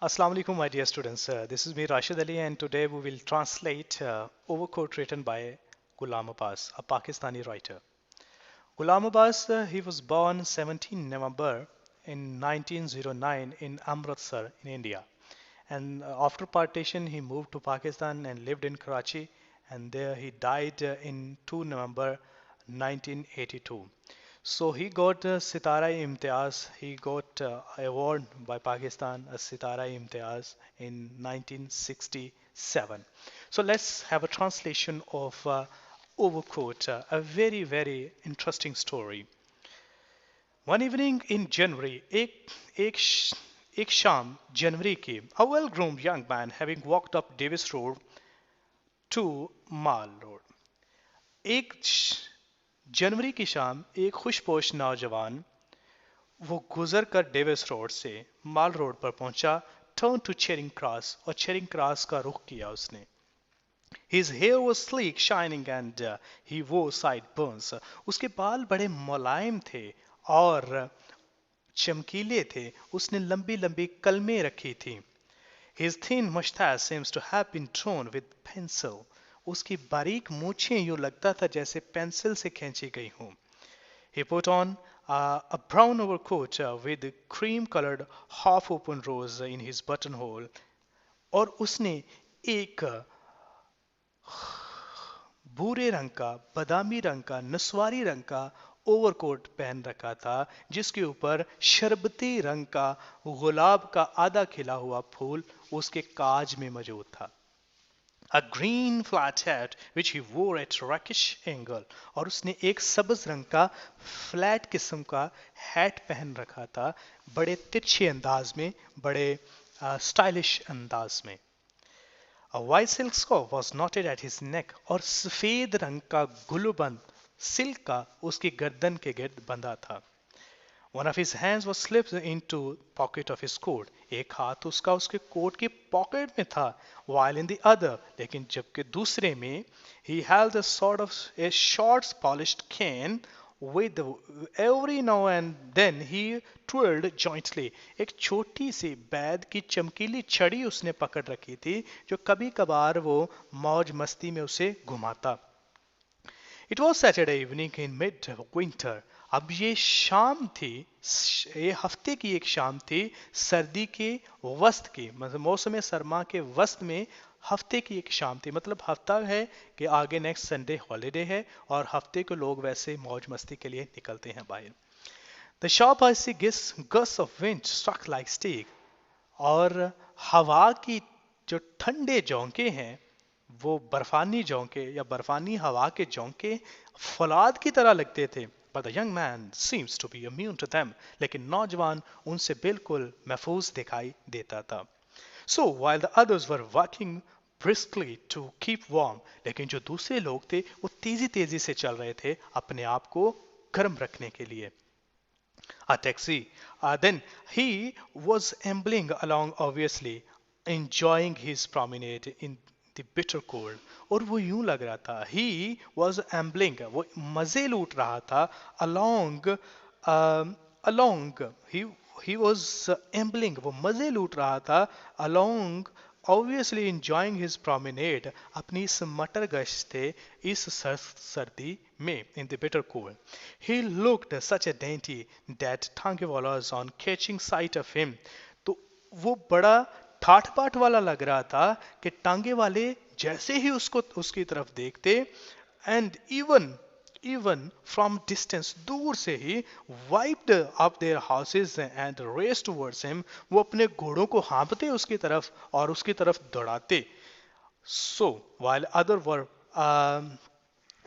Assalamu alaikum, my dear students. This is me, Rashid Ali, and today we will translate Overcoat written by Ghulam Abbas, a Pakistani writer. Ghulam Abbas, he was born 17 November in 1909 in Amritsar in India. And after partition, he moved to Pakistan and lived in Karachi. And there he died in 2 November 1982. So he got Sitara Imtiaz. He got award by Pakistan as Sitara Imtiaz in 1967. So let's have a translation of Overcoat, a very, very interesting story. One evening in January, एक, एक शाम जनवरी की, a well-groomed young man having walked up Davis Road to Mall Road. एक जनवरी की शाम एक खुशपोश नौजवान वो गुजर कर डेविस रोड से माल रोड पर पहुंचा. टर्न टू चेरिंग क्रॉस और चेरिंग क्रॉस का रुख किया उसने. His hair was sleek, shining, and he wore sideburns. उसके बाल बड़े मुलायम थे और चमकीले थे. उसने लंबी लंबी कलमें रखी थी. His thin mustache seems to have been drawn with pencil. उसकी बारीक मूछें यूं लगता था जैसे पेंसिल से खींची गई हों. He put on a brown overcoat with cream-colored half-open rose in his buttonhole. और उसने एक भूरे रंग का, बादामी रंग का, नस्वारी रंग का ओवरकोट पहन रखा था जिसके ऊपर शरबती रंग का गुलाब का आधा खिला हुआ फूल उसके काज में मौजूद था. A green flat hat which he wore at rakish angle. और उसने एक सब्ज रंग का फ्लैट किस्म का हैट पहन रखा था बड़े तिरछे अंदाज में, बड़े स्टाइलिश अंदाज में. A white silk scarf was knotted at his neck. और सफेद रंग का गुलबंद सिल्क का उसकी गर्दन के गिर्द बंधा था. One of his hands was slipped into pocket of his coat. एक हाथ उसका उसके कोट की पॉकेट में था. While in the other, लेकिन जबकि दूसरे में, he held a sort of a short polished cane with every now and then he twirled jointly. एक छोटी सी बैद की चमकीली छड़ी उसने पकड़ रखी थी जो कभी कभार वो मौज मस्ती में उसे घुमाता. It was Saturday evening in mid-winter. अब ये शाम थी, ये हफ्ते की एक शाम थी सर्दी के वस्त की, मतलब मौसम सरमा के वस्त में हफ्ते की एक शाम थी. मतलब हफ्ता है कि आगे नेक्स्ट संडे हॉलीडे है और हफ्ते को लोग वैसे मौज मस्ती के लिए निकलते हैं बाहर. The sharp icy gusts of wind struck like steel. और हवा की जो ठंडे झोंके हैं वो बर्फानी झोंके या बर्फानी हवा के झोंके फौलाद की तरह लगते थे. But the young man seems to be immune to them. लेकिन नौजवान उनसे बिल्कुल महफूज दिखाई देता था. So while the others were walking briskly to keep warm, लेकिन जो दूसरे लोग थे वो तेजी तेजी से चल रहे थे अपने आप को गर्म रखने के लिए. A taxi. Then he was ambling along, obviously enjoying his promenade in the bitter cold. और वो यूं लग रहा था, he was ambling, वो मजे लूट रहा था along, along, he was ambling, वो मजे लूट रहा था along, obviously enjoying his promenade, अपनी इस मटर गश्ते इस सर्दी में, in the bitter cold. He looked such a dainty that Thangewalas on catching sight of him, तो वो बड़ा ठाठ बाट वाला लग रहा था कि टांगे वाले जैसे ही उसको उसकी तरफ देखते, एंड इवन फ्रॉम डिस्टेंस, दूर से ही, whipped up their horses and race towards him, वो अपने घोड़ों को हाँपते उसकी तरफ और उसकी तरफ दौड़ाते. सो while other were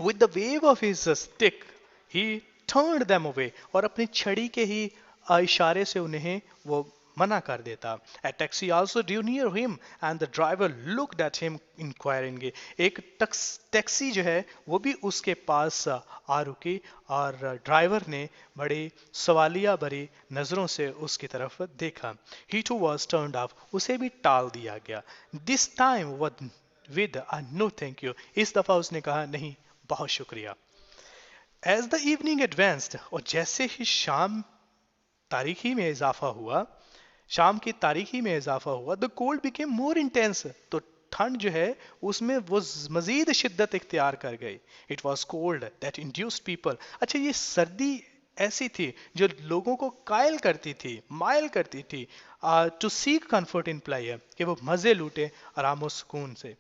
with the wave of his stick, he turned them away. और अपनी छड़ी के ही इशारे से उन्हें वो मना कर देता. A taxi also drew near him and the driver looked at him inquiringly. एक टैक्सी जो है वो भी उसके पास आ रुकी और ड्राइवर ने बड़ी सवालिया भरी नजरों से उसकी तरफ देखा. He too was turned off. उसे भी टाल दिया गया. This time with a no thank you. इस दफा उसने कहा नहीं, बहुत शुक्रिया. As the evening advanced, और जैसे ही शाम तारीखी में इजाफा हुआ, शाम की तारीखी में इजाफा हुआ, the cold became more intense, तो ठंड जो है उसमें वो मजीद शिद्दत इख्तियार कर गई। It was cold that induced people, अच्छा ये सर्दी ऐसी थी जो लोगों को कायल करती थी, मायल करती थी, to seek comfort in player, कि वो मजे लूटे आराम और सुकून से।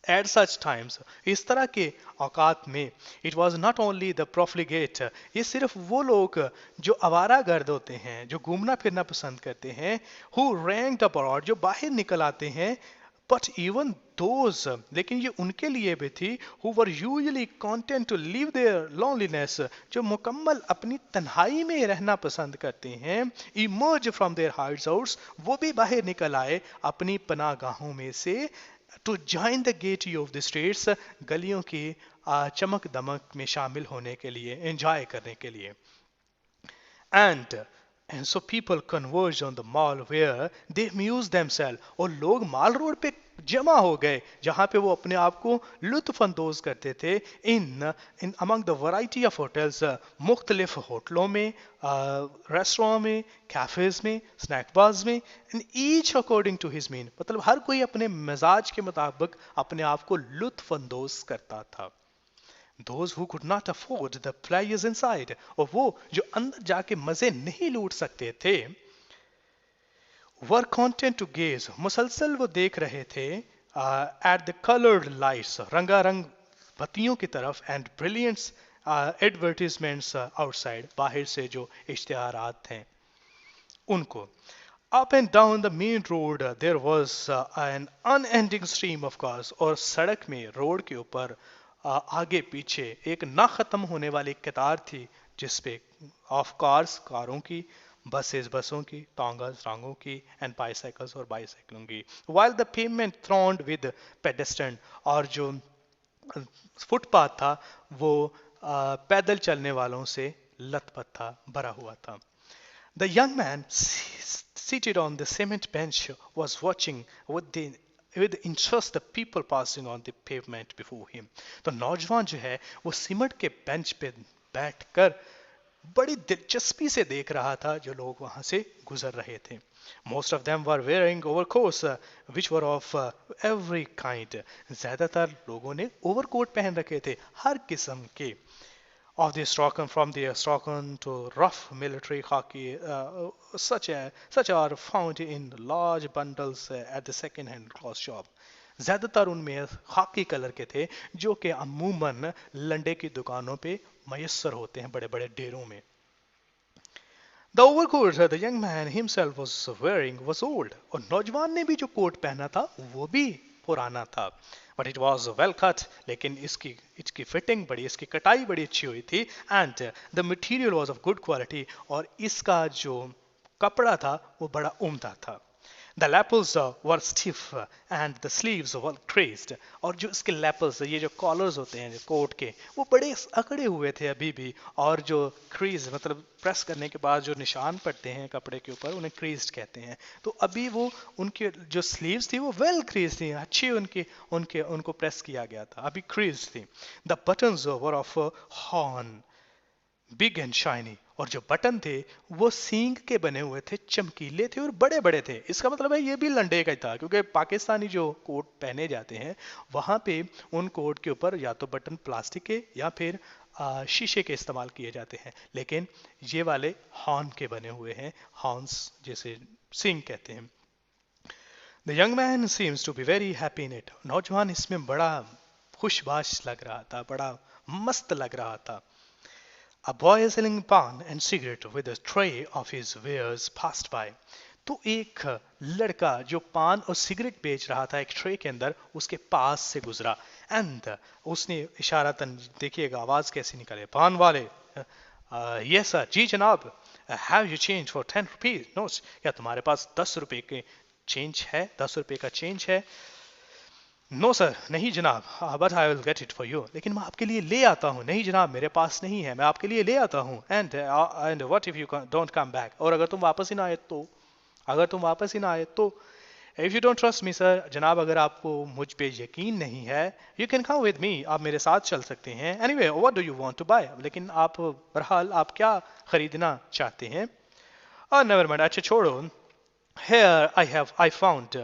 एट सच टाइम्स, इस तरह के औकात में, it was not only the profligate, ये सिर्फ वो लोग जो आवारा गर्द होते हैं, जो घूमना फिरना पसंद करते हैं, हु रैंक्ड अब्रॉड, जो बाहर निकल आते हैं, बट इवन दोज, लेकिन ये उनके लिए भी थी, who were usually content to live their loneliness, जो मुकम्मल अपनी तन्हाई में रहना पसंद करते हैं, emerge from their hides outs, वो भी बाहर निकल आए अपनी पनागाहों में से, to join the gaiety of the streets, गलियों की चमक दमक में शामिल होने के लिए, एंजॉय करने के लिए। And and so people converged on the mall where they amused themselves, और लोग माल रोड पे जमा हो गए जहां पे वो अपने आप को लुत्फ अंदोज करते थे, in in among the variety of hotels, मुख्तलिफ होटलों में, रेस्टोरेंट में, कैफेज में, स्नैक बार्स में, and each according to his mean, मतलब हर कोई अपने मिजाज के मुताबिक अपने आप को लुत्फ अंदोज करता था। Those who could not afford the pleasures inside, और वो जो अंदर जाके मजे नहीं लूट सकते थे, were content to gaze, मुसलसल वो देख रहे थे, at the colored lights, रंगारंग बत्तियों की तरफ, and brilliant advertisements outside, बाहर से जो इश्तिहारात थे उनको। Up and down the main road there was an unending stream of cars, और सड़क में, रोड के ऊपर आगे पीछे एक ना खत्म होने वाली कतार थी, जिसपे ऑफ कार्स, कारों की, बसेस, बसों की, टांगर्स, टांगों की, एंड बाईसाइकिल्स, और बाईसाइकिलों की, while the pavement thronged with pedestrians, और जो फुटपाथ था वो पैदल चलने वालों से लथपथ था, भरा हुआ था। The young man seated on the cement bench was watching with interest the people passing on the pavement before him. तो नौजवान जो है वो सीमेंट के बेंच पे बैठकर बड़ी दिलचस्पी से देख रहा था जो लोग वहां से गुजर रहे थे। Most of them were wearing overcoats which were of every kind. ज्यादातर लोगों ने ओवरकोट पहन रखे थे, हर किस्म के। Of the Stockholm, from the Stockholm to rough military khaki, such are found in large bundles at the second-hand clothes shop. ज्यादातर उनमें खाकी कलर के थे जो कि अमूमन लंडे की दुकानों पे मयसर होते हैं बड़े बड़े ढेरों में। The overcoat the young man himself was wearing was old, और नौजवान ने भी जो कोट पहना था वो भी पुराना था। But it was well cut, लेकिन इसकी फिटिंग बड़ी, इसकी कटाई बड़ी अच्छी हुई थी, and the material was of good quality, और इसका जो कपड़ा था वो बड़ा उम्दा था। The lapels were stiff and the sleeves were creased, और जो इसके lapels, ये जो कॉलर्स होते हैं कोट के, वो बड़े अकड़े हुए थे अभी भी, और जो क्रीज मतलब प्रेस करने के बाद जो निशान पड़ते हैं कपड़े के ऊपर उन्हें क्रीज्ड कहते हैं। तो अभी वो उनके जो स्लीव्स थी वो वेल क्रीज थी, अच्छी उनको प्रेस किया गया था, अभी क्रीज थी। The buttons were of horn big and shiny, और जो बटन थे वो सींग के बने हुए थे, चमकीले थे और बड़े बड़े थे। इसका मतलब है ये भी लंडे का ही था, क्योंकि पाकिस्तानी जो कोट पहने जाते हैं वहां पे उन कोट के ऊपर या तो बटन प्लास्टिक के या फिर शीशे के इस्तेमाल किए जाते हैं, लेकिन ये वाले हॉर्न के बने हुए हैं, हॉर्न्स जैसे सींग कहते हैं। The young man seems to be very happy in it, नौजवान इसमें बड़ा खुशबाश लग रहा था, बड़ा मस्त लग रहा था। A boy selling pan and cigarette with a tray of his wares passed by. तो एक लड़का जो पान और सिगरेट बेच रहा था एक ट्रे के अंदर, उसके पास से गुजरा, एंड उसने इशारतन, देखिएगा आवाज कैसी निकले, पान वाले, यस सर, जी जनाब, have you change for 10 rupees notes, क्या तुम्हारे पास 10 रुपए के चेंज है, 10 रुपए का चेंज है? नो सर, नहीं जनाब, but I will get it for you, लेकिन मैं आपके लिए ले आता हूँ। नहीं जनाब, मेरे पास नहीं है, मैं आपके लिए ले आता हूँ। And what if you don't come back, और अगर तुम वापस ही ना आए तो, अगर तुम वापस ही ना आए तो, if you don't trust me sir, जनाब अगर आपको मुझ पे यकीन नहीं है, you can come with me, आप मेरे साथ चल सकते हैं। Anyway what do you want to buy, लेकिन आप बहरहाल आप क्या खरीदना चाहते हैं? नेवर माइंड, अच्छा छोड़ो, Here I have found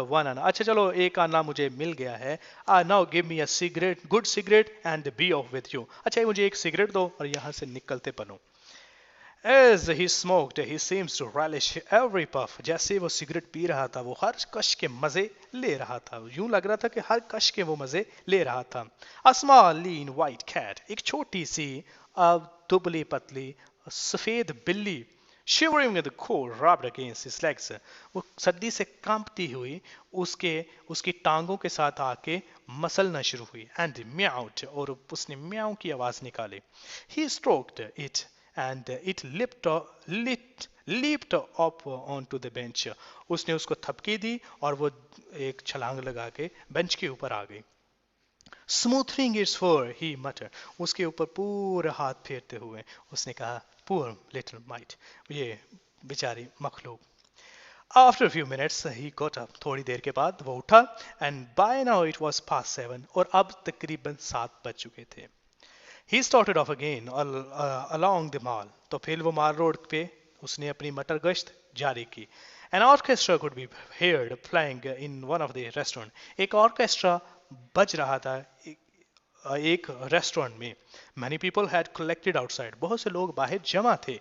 one आना. अच्छा चलो एक आना मुझे मिल गया है. Now give me a cigarette, good cigarette and be off with you. अच्छा ये मुझे एक सिगरेट दो और यहाँ से निकलते बनो. As he smoked, he seems to relish every puff. जैसे वो सिगरेट पी रहा था वो हर कश के मजे ले रहा था. यूं लग रहा था कि हर कश के वो मजे ले रहा था. A small, lean, white cat. एक छोटी सी दुबली पतली सफेद बिल्ली shivering with the cold rubbed against his legs. वो सर्दी से कांपती हुई उसके उसकी टांगों के साथ आके मसलना शुरू हुई. And meowed, और उसने म्याऊं की आवाज निकाली. He stroked it and it leaped up onto the bench. उसने उसको थपकी दी और वो एक छलांग लगा के बेंच के ऊपर आ गई. Smoothing its fur, he muttered. उसके ऊपर पूरा हाथ फेरते हुए उसने कहा, poor little mite. ये बेचारी मखलूक. After a few minutes, he got up. थोड़ी देर के बाद वो उठा and by now it was past 7 और अब तकरीबन 7 बज चुके थे. He started off again along the mall. तो फिर वो माल रोड पे उसने अपनी मटर गश्त जारी की. An orchestra could be heard playing in one of the restaurant. एक ऑर्केस्ट्रा बज रहा था एक रेस्टोरेंट में. Many people had collected outside. बहुत से लोग बाहर जमा थे.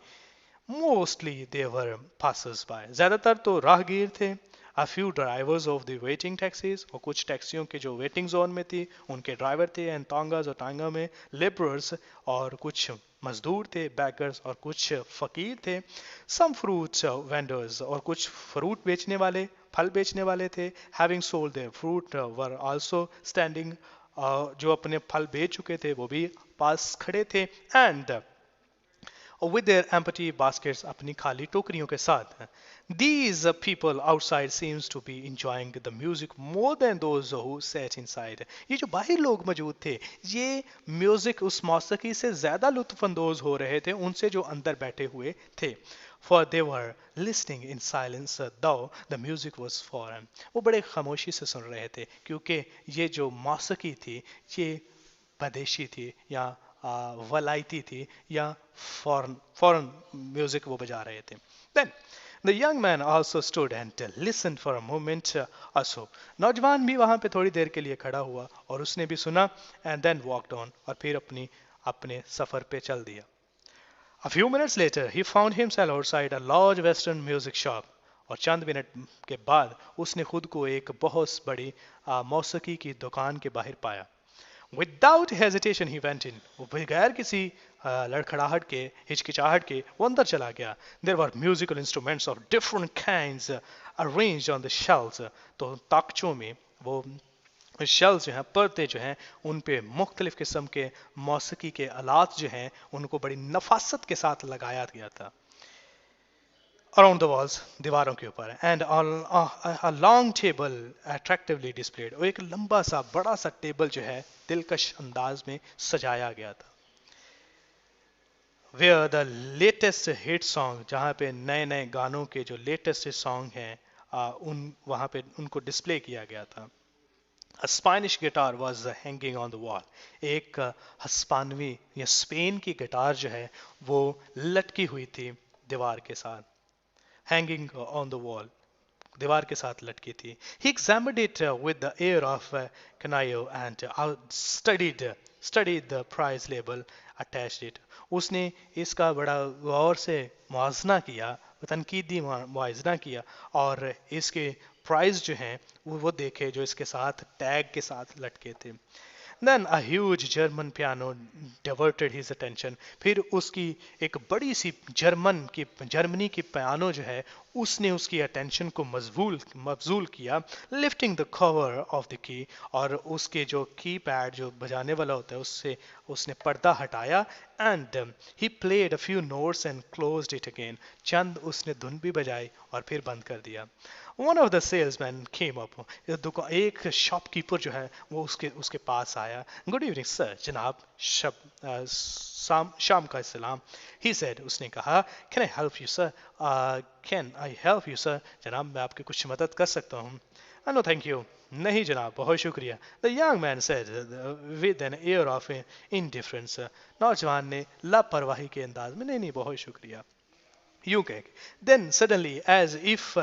Mostly they were passers by. ज़्यादातर तो राहगीर थे. A few drivers of the waiting taxis, और कुछ टैक्सियों के जो वेटिंग जोन में थी उनके ड्राइवर थे. एंड तांगास और टांगा में laborers, और कुछ मजदूर थे. beggars, और कुछ फकीर थे. Some fruit vendors, और कुछ फ्रूट बेचने वाले फल बेचने वाले थे. Having sold their fruit were also standing. जो अपने फल बेच चुके थे वो भी पास खड़े थे. And with their empty baskets, अपनी खाली टोकरियों के साथ. These people outside seems to be enjoying the music more than those who sat inside. ये जो बाहर लोग मौजूद थे ये म्यूजिक उस मौसीकी से ज्यादा लुत्फानंदोज हो रहे थे उनसे जो अंदर बैठे हुए थे. For they were listening in silence, though the music was foreign. वो बड़े खामोशी से सुन रहे थे क्योंकि ये जो मौसीकी थी ये बदेशी थी या वलायती थी या फॉरेन फॉरेन म्यूजिक वो बजा रहे थे. Then the young man also stood and listened for a moment or so. नौजवान भी वहां पे थोड़ी देर के लिए खड़ा हुआ और उसने भी सुना. And then walked on, और फिर अपने सफर पे चल दिया. A few minutes later he found himself outside a large western music shop. और चंद मिनट के बाद उसने खुद को एक बहुत बड़ी मौसीकी की दुकान के बाहर पाया. Without hesitation he went in. वो बगैर किसी लड़खड़ाहट के हिचकिचाहट के वो अंदर चला गया. There were musical instruments of different kinds arranged on the shelves. तो ताकचों में वो शेल्स जो हैं पर्दे जो हैं उन पे मुख्तलिफ किस्म के मौसीकी के आलात जो हैं उनको बड़ी नफासत के साथ लगाया गया था. Around the walls, दीवारों के ऊपर. And on a long table attractively displayed. और एक लंबा सा बड़ा सा टेबल जो है दिलकश अंदाज में सजाया गया था. Where the latest hit song, जहाँ पे नए नए गानों के जो लेटेस्ट सॉन्ग हैं वहाँ पे उनको डिस्प्ले किया गया था. A Spanish guitar was hanging on the wall. एक हस्पानवी या स्पेन की गिटार जो है वो लटकी हुई थी दीवार के साथ. Hanging on the wall, दीवार के साथ लटकी थी. He examined it with the air of canaille and studied the price label attached it. उसने इसका बड़ा गौर से मुआजना किया, तनकीदी मुआजना किया और इसके प्राइस जो हैं वो देखे जो इसके साथ टैग के साथ लटके थे. Then a huge German piano diverted his attention. फिर उसकी एक बड़ी सी जर्मनी की पियानो जो है उसने उसकी अटेंशन को मबजूल किया. Lifting the cover of the key, और उसके जो की पैड जो बजाने वाला होता है उससे उसने पर्दा हटाया. And he played a few notes and closed it again. चंद उसने धुन भी बजाई और फिर बंद कर दिया. One of the salesmen came up. एक शॉपकीपर जो है वो उसके पास आया. Good evening sir, जनाब शाम का सलाम. He said, उसने कहा, Can I help you sir? Can I help you sir? जनाब मैं आपकी कुछ मदद कर सकता हूँ. No thank you. नहीं जनाब बहुत शुक्रिया. The young man said with an air of indifference. नौजवान ने लापरवाही के अंदाज में नहीं बहुत शुक्रिया. यूं कह के then suddenly as if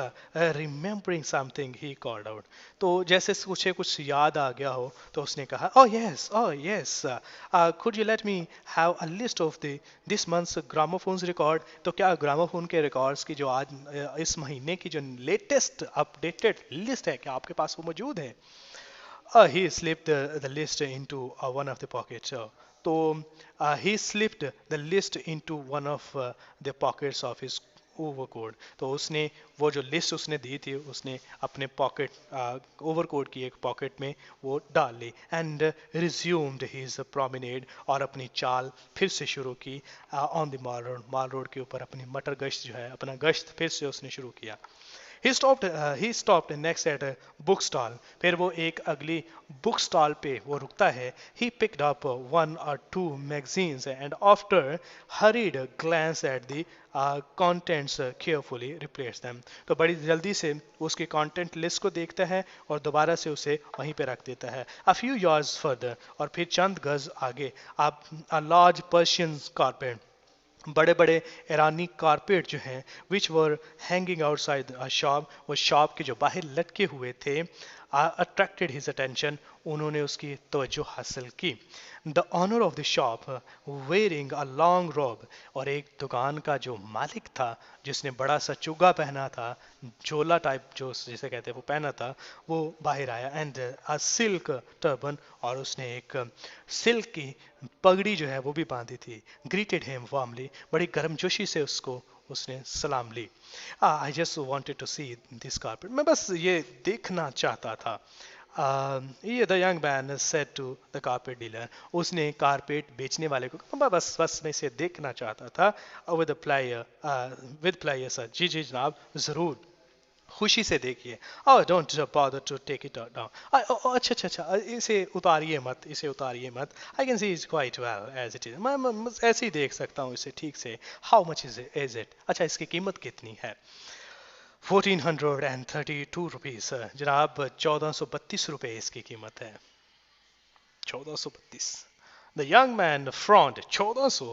remembering something he called out, तो जैसे उसे कुछ याद आ गया हो तो उसने कहा, oh yes, could you let me have a list of the this month's gramophones record, तो क्या ग्रामोफोन के रिकॉर्ड्स की जो आज इस महीने की जो लेटेस्ट अपडेटेड लिस्ट है, क्या आपके पास वो मौजूद है? He slipped the list into one of the pockets. तो he slipped the list into one of the pockets of his overcoat. तो उसने वो जो लिस्ट उसने दी थी उसने अपने पॉकेट ओवरकोट की एक पॉकेट में वो डाल ली एंड रिज्यूम्ड हिज promenade, और अपनी चाल फिर से शुरू की ऑन द माल रोड के ऊपर अपनी मटर गश्त जो है, अपना गश्त फिर से उसने शुरू किया. He stopped next at a book stall. फिर वो एक अगली बुक स्टॉल पे वो रुकता है. He picked up one or two magazines and after hurried glance at the contents carefully replaced them. तो बड़ी जल्दी से उसके कंटेंट लिस्ट को देखता है और दोबारा से उसे वहीं पे रख देता है. A few yards further, और फिर चंद गज आगे, a large Persian carpet, बड़े बड़े ईरानी कारपेट जो हैं विच वर हैंगिंग आउटसाइड शॉप, वो शॉप के जो बाहर लटके हुए थे, अट्रैक्टेड हिज अटेंशन, उन्होंने उसकी तवज्जो हासिल की. The owner of the shop wearing a long robe, और एक दुकान का जो मालिक था जिसने बड़ा सा चुग्गा पहना था, झोला टाइप जो जिसे कहते हैं वो पहना था, वो बाहर आया एंड अ सिल्क टर्बन, और उसने एक सिल्क की पगड़ी जो है वो भी बांधी थी. ग्रीटेड हिम वार्मली, बड़ी गर्मजोशी से उसको उसने सलाम ली. I just wanted to see this carpet, मैं बस ये देखना चाहता था. ये the young man said to the carpet dealer, उसने कारपेट बेचने वाले को कहा, बस बस मैं इसे देखना चाहता था. विद प्लायर सर, जी जी जनाब ज़रूर, खुशी से देखिए. Oh don't bother to take it down, अच्छा अच्छा अच्छा, इसे उतारिए मत, इसे उतारिए मत. I can see is quite well as it is, मैं ऐसे ही देख सकता हूँ इसे ठीक से. हाउ मच इज इट, अच्छा इसकी कीमत कितनी है? 1432 रुपीज जनाब, 1432 रुपये इसकी कीमत है. 1432. The young man frowned. 1400,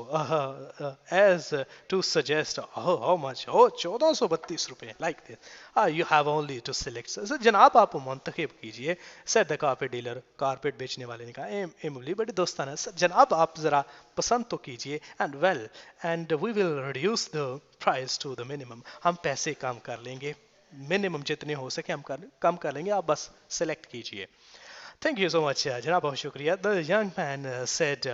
as to suggest, oh, how much? Oh, 1432 रुपये, like this. You have only to select. So, जनाब आप मुंतखब कीजिए, said the carpet dealer. Carpet बेचने वाले ने कहा, एमली बड़ी दोस्ताना, जनाब आप जरा पसंद तो कीजिए. And we will reduce the price to the minimum. हम पैसे कम कर लेंगे, मिनिमम जितने हो सके हम कम कर लेंगे, आप बस सेलेक्ट कीजिए. Thank you so much, जनाब बहुत शुक्रिया. The young man said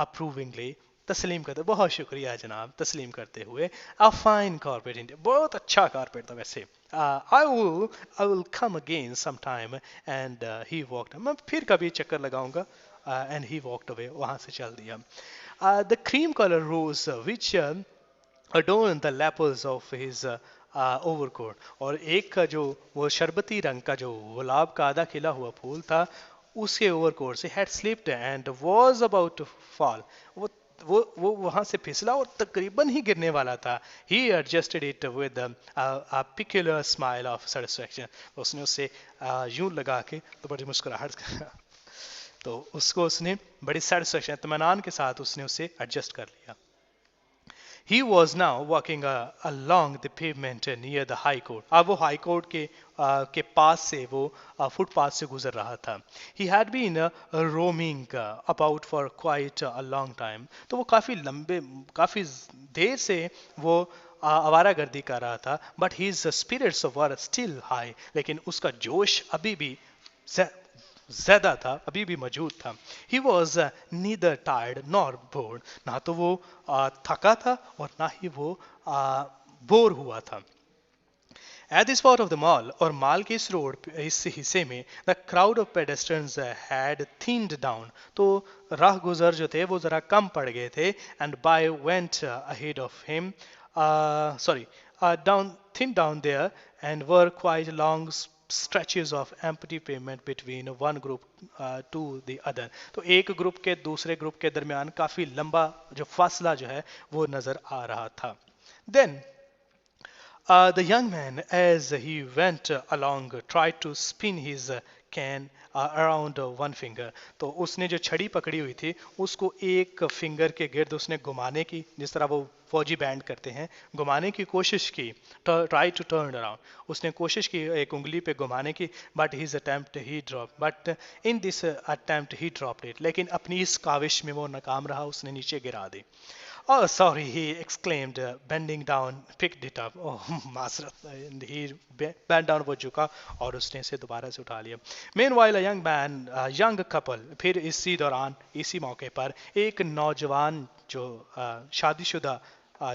approvingly. तस्लीम करते, बहुत शुक्रिया जनाब, तस्लीम करते हुए. A fine carpet India, बहुत अच्छा कारपेट था वैसे. I will come again sometime, and he walked. मैं फिर कभी चक्कर लगाऊंगा. And he walked away, वहाँ से चल दिया. The cream color rose which adorned the lapels of his overcoat, और एक का जो वो शरबती रंग का जो गुलाब का आधा खिला हुआ फूल था उसके ओवरकोट से had slipped and was about to fall, वो वहां से फिसला और तकरीबन ही गिरने वाला था. He adjusted it with a peculiar smile of satisfaction, उसने उसे यूं लगा के तो बड़ी मुस्कुराहट तो उसको उसने बड़ी सेटिस्फैक्शन इत्मीनान के साथ उसने उसे एडजस्ट कर लिया. He was now walking along the pavement near the High Court. अब वो हाई कोर्ट के पास से वो फुटपाथ से गुजर रहा था. He had been roaming about for quite a long time. तो वो काफी देर से वो आवारागर्दी कर रहा था. But his spirits were still high. लेकिन उसका जोश अभी भी ज्यादा था, अभी भी मौजूद था. He was neither tired nor bored. ना तो वो थका था और ना ही वो बोर हुआ था. At the spot of the mall, और माल के इस रोड इस हिस्से में, the crowd of pedestrians had thinned down. तो राह गुजर जो थे वो जरा कम पड़ गए थे. And by went ahead of him, sorry, thinned down there, and were quite long stretches of empty pavement between one group to the other. तो एक ग्रुप के दूसरे ग्रुप के दरमियान काफी लंबा जो फासला जो है वो नजर आ रहा था. Then the young man, as he went along, tried to spin his can around one finger. तो उसने जो छड़ी पकड़ी हुई थी उसको एक फिंगर के गिर्द उसने घुमाने की, जिस तरह वो फौजी बैंड करते हैं, घुमाने की कोशिश की, ट्राई टू टर्न अराउंड, उसने कोशिश की एक उंगली पे घुमाने की, but his attempt he drop, but in this attempt he dropped it, लेकिन अपनी इस काविश में वो नाकाम रहा, उसने नीचे गिरा दी. Oh, sorry, he exclaimed, bending down, picked it up. Oh, माजरत. And he bent down, वो झुका और उसने इसे दोबारा से उठा लिया. Meanwhile, a young couple, फिर इसी दौरान, इसी मौके पर एक नौजवान जो शादीशुदा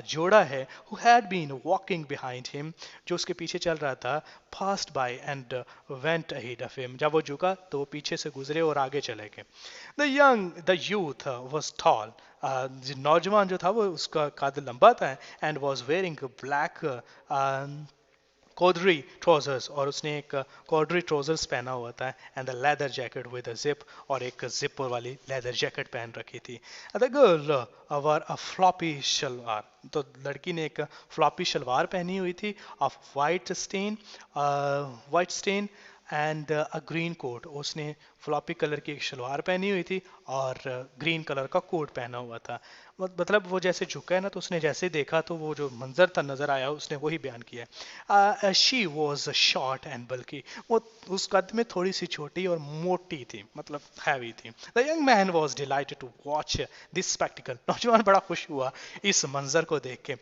जोड़ा है, who had been walking behind him, जो उसके पीछे चल रहा था, passed by and went ahead of him. जब वो झुका तो वो पीछे से गुजरे और आगे चले गए. The youth was tall. नौजवान जो था वो उसका कद लंबा था and was wearing black corduroy trousers, और उसने एक कॉर्डरी ट्राउजर्स पहना हुआ था and the leather jacket with a zip, और एक जिपर वाली लेदर जैकेट पहन रखी थी. The girl wore a floppy shalwar, तो लड़की ने एक फ्लॉपी शलवार पहनी हुई थी off white satin and a green coat, उसने फ्लॉपी कलर की एक शलवार पहनी हुई थी और ग्रीन कलर का कोट पहना हुआ था. मतलब वो जैसे झुका है ना, तो उसने जैसे देखा तो वो जो मंजर था नजर आया, उसने वही बयान किया. शी वॉज शॉर्ट एंड बल्कि, वो उस कद में थोड़ी सी छोटी और मोटी थी, मतलब हैवी थी. The young man was delighted to watch this spectacle, नौजवान बड़ा खुश हुआ इस मंजर को देख के.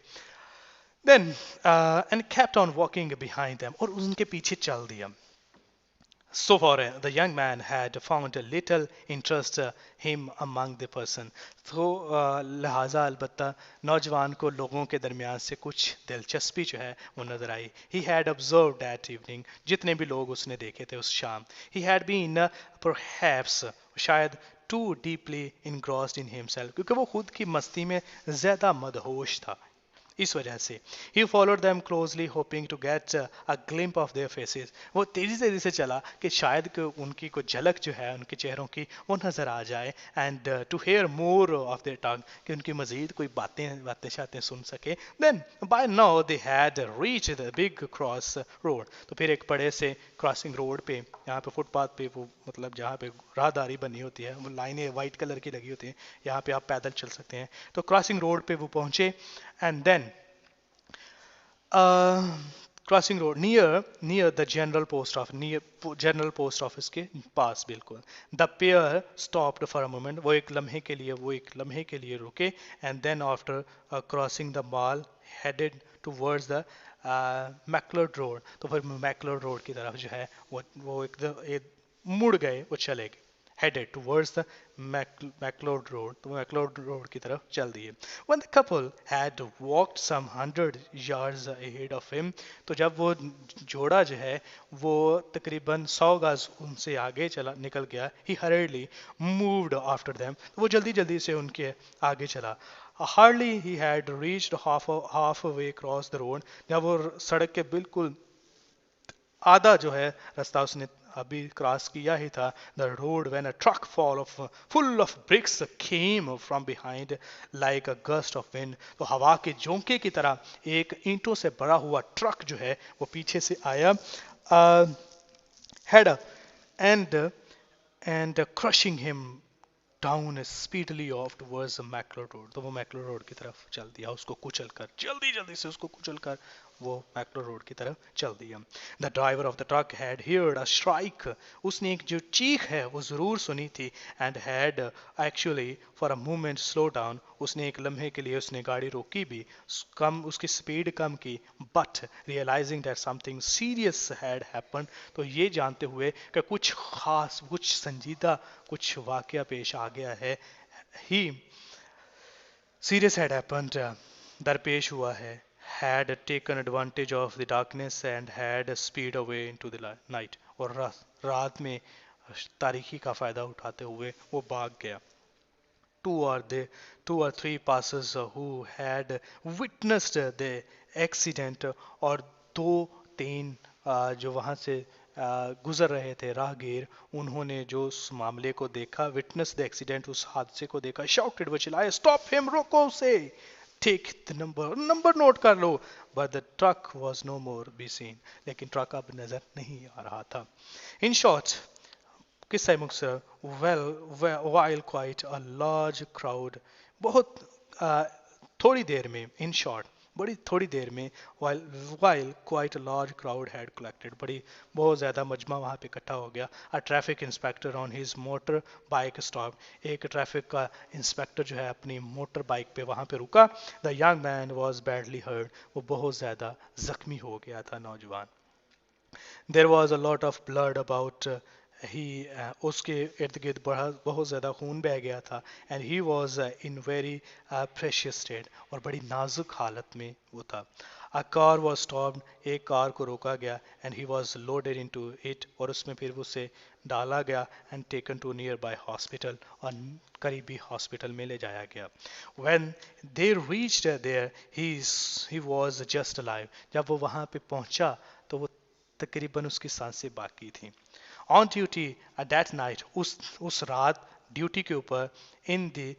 Then and kept on walking behind them, और उनके पीछे चल दिया. So far, the young man had found a little interest him among the person. तो लिहाजा अलबत्ता नौजवान को लोगों के दरमियान से कुछ दिलचस्पी जो है वो नजर आई. He had observed that evening, जितने भी लोग उसने देखे थे उस शाम. He had been perhaps, शायद too deeply engrossed in himself, क्योंकि वो खुद की मस्ती में ज्यादा मदहोश था. इस वजह से he followed them closely hoping to get a glimpse of their faces. वो तेजी तेजी से चला कि शायद कि उनकी कोई झलक जो है उनके चेहरों की वो नजर आ जाए, and to hear more of their tongue, कि उनकी मजीद कोई बातें बातें शातें सुन सके. Then by now they had reached the big cross road. तो फिर एक बड़े से क्रॉसिंग रोड पे, यहाँ पे फुटपाथ पे, वो मतलब जहाँ पे राहदारी बनी होती है, वो लाइनें वाइट कलर की लगी होती हैं, यहाँ पे आप पैदल चल सकते हैं. तो क्रॉसिंग रोड पे वो पहुंचे, and then crossing road near the general post office, near general post office के पास बिल्कुल. The pair stopped for a moment, वो एक लम्हे के लिए रुके. And then after crossing the mall headed towards the McLeod road, तो फिर मैकलोड रोड की तरफ जो है वो एक मुड़ गए, वो चले गए. Headed towards the McLeod Road, तो McLeod Road की तरफ चल दिए. When the couple had walked some 100 yards ahead of him, तो जब वो जोड़ा जो है वो तकरीबन 100 गज उनसे आगे चला निकल गया, he hurriedly moved after them, तो वो जल्दी जल्दी से उनके आगे चला. Hardly he had reached halfway across the road, जब वो सड़क के बिल्कुल आधा जो है रास्ता उसने अभी क्रॉस किया ही था, the road when a truck full of BRICS came from behind like a gust of wind, तो हवा के झोंके की तरह एक ईंटों से भरा हुआ ट्रक जो है वो पीछे से आया, head and crushing him down speedily off towards McLeod road, तो वो मैकलोड रोड की तरफ चल दिया, उसको कुचल कर, जल्दी जल्दी से उसको कुचल कर वो मैकलोड रोड की तरफ चल दिया. The driver of the truck had heard a strike, उसने एक जो चीख है वो जरूर सुनी थी. And had actually for a moment slow down, उसने एक लम्हे के लिए उसने गाड़ी रोकी भी, कम उसकी स्पीड कम की. But realising that something serious had happened, तो ये जानते हुए कि कुछ खास, कुछ संजीदा, कुछ वाकया पेश आ गया है, ही सीरियस हैड हैपेंड, दरपेश हुआ है, had taken advantage of the darkness and had speed away into the night, और रात में तारीकी का फायदा उठाते हुए वो भाग गया. two or the two or three passers who had witnessed the accident, और दो तीन जो वहाँ से गुजर रहे थे राहगीर, उन्होंने जो उस मामले को देखा, विटनेस द एक्सीडेंट, उस हादसे को देखा, शाउटेड, वो चिल्लाए, स्टॉप हिम, रोको उसे, टेक द नंबर नोट कर लो. But the truck was no more be seen, लेकिन ट्रक अब नजर नहीं आ रहा था. इन शॉर्ट, किस्सा मुख्तसर, while quite a large crowd, बहुत थोड़ी देर में, इन शॉर्ट, बड़ी थोड़ी देर में, while while quite a large crowd had collected, बड़ी बहुत ज़्यादा मजमा वहाँ पे इकट्ठा हो गया, a traffic inspector on his motor bike stopped, एक ट्रैफिक का इंस्पेक्टर जो है अपनी मोटर बाइक पे वहाँ पे रुका, the young man was badly hurt, वो बहुत ज़्यादा जख्मी हो गया था नौजवान, there was a lot of blood about, ही उसके इर्द गिर्द बहुत ज़्यादा खून बह गया था, and he was in very precious state, और बड़ी नाजुक हालत में वो था, अ कार वॉज स्टॉप्ड, एक कार को रोका गया, and he was loaded into it, और उसमें फिर उसे डाला गया, and taken to nearby hospital, और करीबी हॉस्पिटल में ले जाया गया, when they reached there he was just alive, जब वो वहाँ पे पहुंचा तो वो तकरीबन उसकी सांसें बाकी थी, ऑन ड्यूटी दैट नाइट, उस रात ड्यूटी के ऊपर, इन द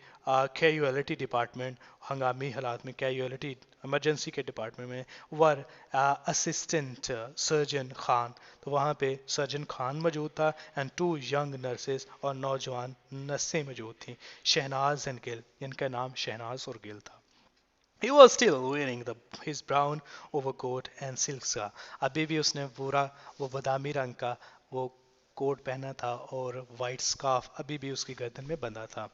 कैजुअलिटी डिपार्टमेंट, हंगामी हालात में, कैजुअलिटी इमरजेंसी के डिपार्टमेंट में, वर असिस्टेंट सर्जन खान, तो वहाँ पे सर्जन खान मौजूद था, एंड टू यंग नर्सेज, और नौजवान नर्सें मौजूद थीं, शहनाज एंड गिल, जिनका नाम शहनाज और गिल था, he was still wearing his brown overcoat and silk scarf, अभी भी उसने पूरा वो बादामी रंग का वो कोट पहना था, और वाइट स्कार्फ अभी भी उसकी गर्दन में बंधा था,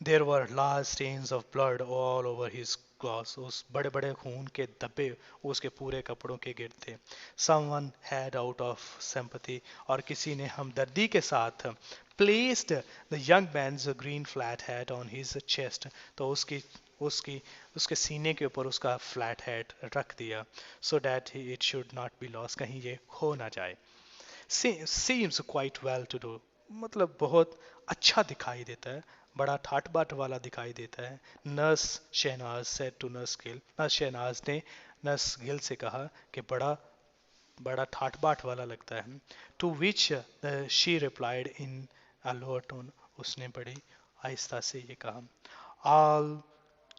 there were large stains of blood all over his clothes, उस बड़े बड़े खून के धब्बे उसके पूरे कपड़ों के गिर्द थे, someone had out of sympathy, और किसी ने हमदर्दी के साथ placed the young man's green flat hat on his chest, तो उसकी उसके सीने के ऊपर उसका फ्लैट हेड रख दिया, so that it should not be loss, कहीं ये खो ना जाए, seems quite well to do, मतलब बहुत अच्छा दिखाई देता है, बड़ा ठाट बाट वाला दिखाई देता है, nurse Shahnaz said to nurse Gill, nurse Shahnaz ने नर्स गिल से कहा कि बड़ा बड़ा ठाट बाट वाला लगता है, to which she replied in a low tone, उसने बड़ी आहिस्ता से ये कहा, all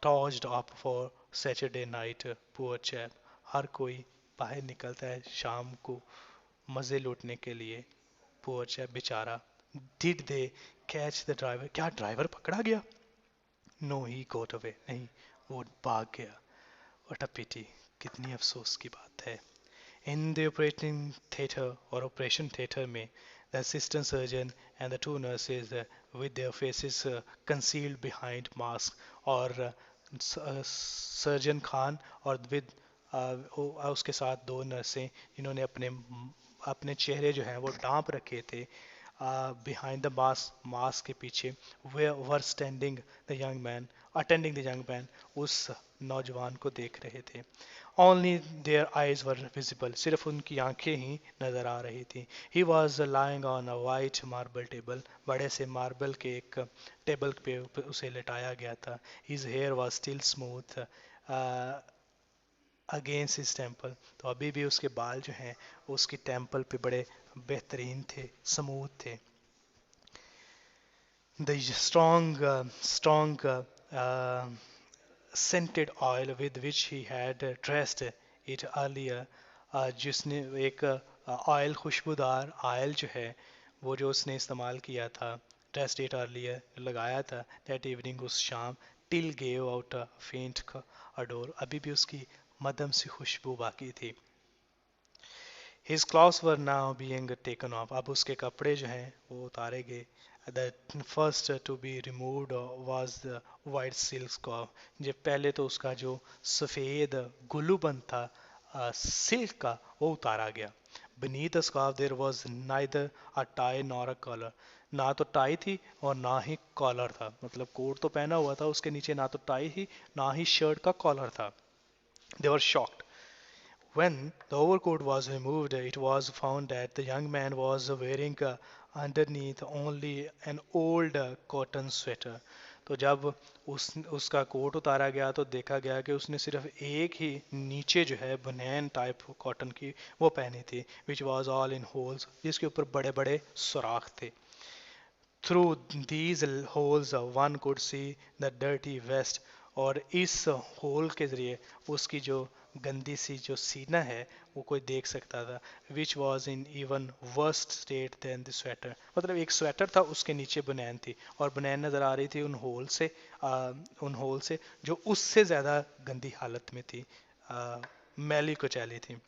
tossed up for Saturday night, poor chap, हर कोई बाहर निकलता है शाम को मज़े लूटने के लिए, पुअर चैप बेचारा, did they catch the driver, क्या ड्राइवर पकड़ा गया, नो ही गोट अवे, नहीं वो भाग गया, व्हाट अ पिटी, कितनी अफसोस की बात है, इन द ऑपरेटिंग थिएटर, और ऑपरेशन थिएटर में, the assistant surgeon and the two nurses with their faces concealed behind masks, और सर्जन खान और विद उसके साथ दो नर्सें जिन्होंने अपने अपने चेहरे जो हैं वो ढांप रखे थे बिहाइंड द मास्क के पीछे, they were standing the young man, attending the young man, उस नौजवान को देख रहे थे, only their eyes were visible, सिर्फ उनकी आंखें ही नजर आ रही थी, he was lying on a white marble table, बड़े से मार्बल के एक टेबल पे उसे लेटाया गया था, his hair was still smooth against his temple, तो अभी भी उसके बाल जो हैं उसकी टेम्पल पे बड़े बेहतरीन थे, स्मूथ थे, the strong scented oil with which he had dressed it earlier, जिसने एक ऑयल खुशबूदार ऑयल जो है वो जो उसने इस्तेमाल किया था, dressed it earlier लगाया था, that evening उस शाम, till gave out a faint odor, अभी भी उसकी मदम सी खुशबू बाकी थी, his clothes were now being taken off, अब उसके कपड़े जो हैं वो उतारे गए, the first to be removed was the white silk scarf, जब पहले तो उसका जो सफ़ेद गुल्लूबंद था सिल्क का वो उतारा गया, beneath the scarf there was neither a tie nor a collar, ना तो टाई थी और ना ही कॉलर था, मतलब कोट तो पहना हुआ था, उसके नीचे ना तो टाई थी ना ही शर्ट का कॉलर था, they were shocked. When the overcoat was removed, it was found that the young man was wearing underneath only an old cotton sweater. तो जब उसका कोट उतारा गया तो देखा गया कि उसने सिर्फ एक ही नीचे जो है बनियान टाइप कॉटन की वो पहनी थी, which was all in holes, जिसके ऊपर बड़े बड़े सुराख थे, through these holes one could see the dirty vest, और इस होल के ज़रिए उसकी जो गंदी सी जो सीना है वो कोई देख सकता था, which was in even worst state than the sweater. मतलब एक स्वेटर था, उसके नीचे बनैन थी, और बनैन नज़र आ रही थी उन होल से जो उससे ज़्यादा गंदी हालत में थी, मैली कुचैली थी।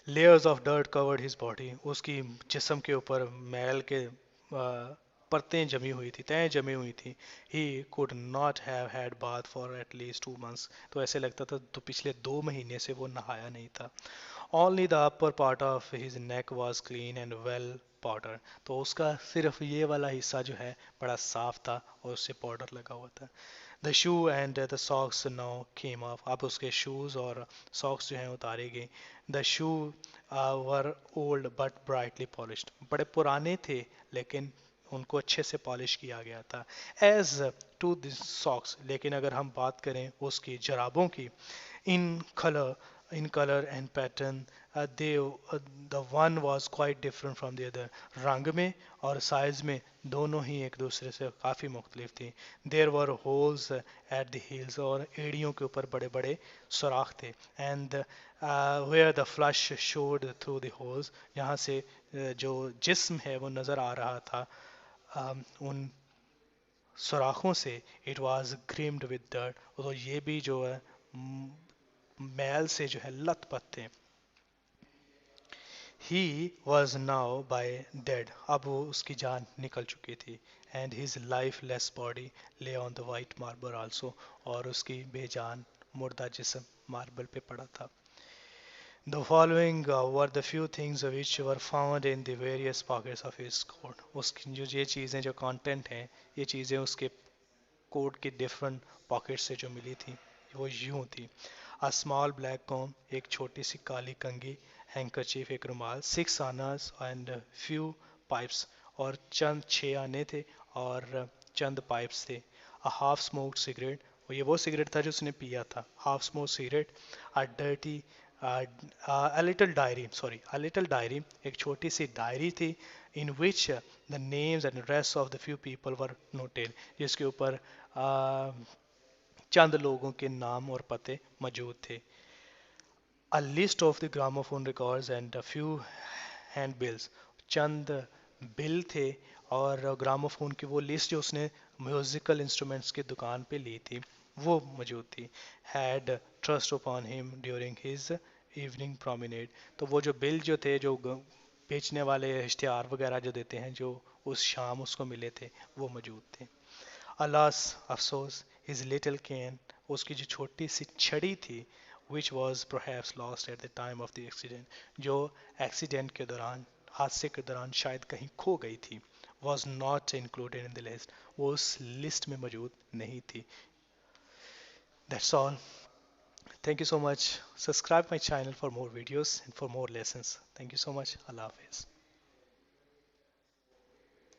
Layers of dirt covered his body, उसकी जिस्म के ऊपर मैल के परतें जमी हुई थी, तहें जमी हुई थी। He could not have had bath for at least 2 months, तो ऐसे लगता था तो पिछले 2 महीने से वो नहाया नहीं था। Only the upper part of his neck was clean and well powder, तो उसका सिर्फ ये वाला हिस्सा जो है बड़ा साफ था और उससे पाउडर लगा हुआ था। The shoe and the socks now came of, अब उसके शूज़ और सॉक्स जो हैं उतारे गए। The shoe were old but brightly polished, बड़े पुराने थे लेकिन उनको अच्छे से पॉलिश किया गया था। एज टू द सॉक्स, लेकिन अगर हम बात करें उसकी जराबों की, in color in color and pattern, they the one was quite different from the other, रंग में और साइज में दोनों ही एक दूसरे से काफ़ी मुख्तलिफ थी। There were holes at the heels, और एड़ियों के ऊपर बड़े बड़े सुराख थे। And where the flesh showed through the holes, यहाँ से जो जिस्म है वो नज़र आ रहा था उन सुराखों से। इट वॉज ग्रीम्ड विद डर्ट, तो ये भी जो है मैल से जो है लथपथ थे। He was now by dead, अब वो उसकी जान निकल चुकी थी। And his lifeless body lay on the white marble also, और उसकी बेजान मुर्दा जिस्म मार्बल पे पड़ा था। The following were the few things which were found in the various pockets of his coat. उसकी जो ये चीज़ें जो कंटेंट हैं, ये चीज़ें उसके कोट के डिफरेंट पॉकेट से जो मिली थी वो यूं थी। अ स्मॉल ब्लैक कॉम, एक छोटी सी काली कंघी, हैंकरचीफ एक रुमाल, 6 आनाज एंड फ्यू पाइप्स, और चंद 6 आने थे और चंद पाइप्स थे। अ हाफ स्मोक्ड सिगरेट, ये वो सिगरेट था जो उसने पिया था, half smoked cigarette. A dirty a little diary, sorry, a little diary, एक छोटी सी डायरी थी, in which the names and address of the few people were noted, जिसके ऊपर चंद लोगों के नाम और पते मौजूद थे। A list of the gramophone records and a few handbills, Chand bill थे और ग्रामोफोन की वो लिस्ट जो उसने म्यूजिकल इंस्ट्रूमेंट्स की दुकान पे ली थी वो मौजूद थी। Had trust upon him during his evening promenade, तो वो जो बिल जो थे जो बेचने वाले इश्तिहार वगैरह जो देते हैं जो उस शाम उसको मिले थे वो मौजूद थे। अलास अफसोस, हिज लिटिल कैन, उसकी जो छोटी सी छड़ी थी, which was perhaps lost at the time of the accident, जो एक्सीडेंट के दौरान, हादसे के दौरान शायद कहीं खो गई थी, was not included in the list, वो उस लिस्ट में मौजूद नहीं थी। That's all, thank you so much, subscribe my channel for more videos and for more lessons, thank you so much, अल्लाह हाफिज़।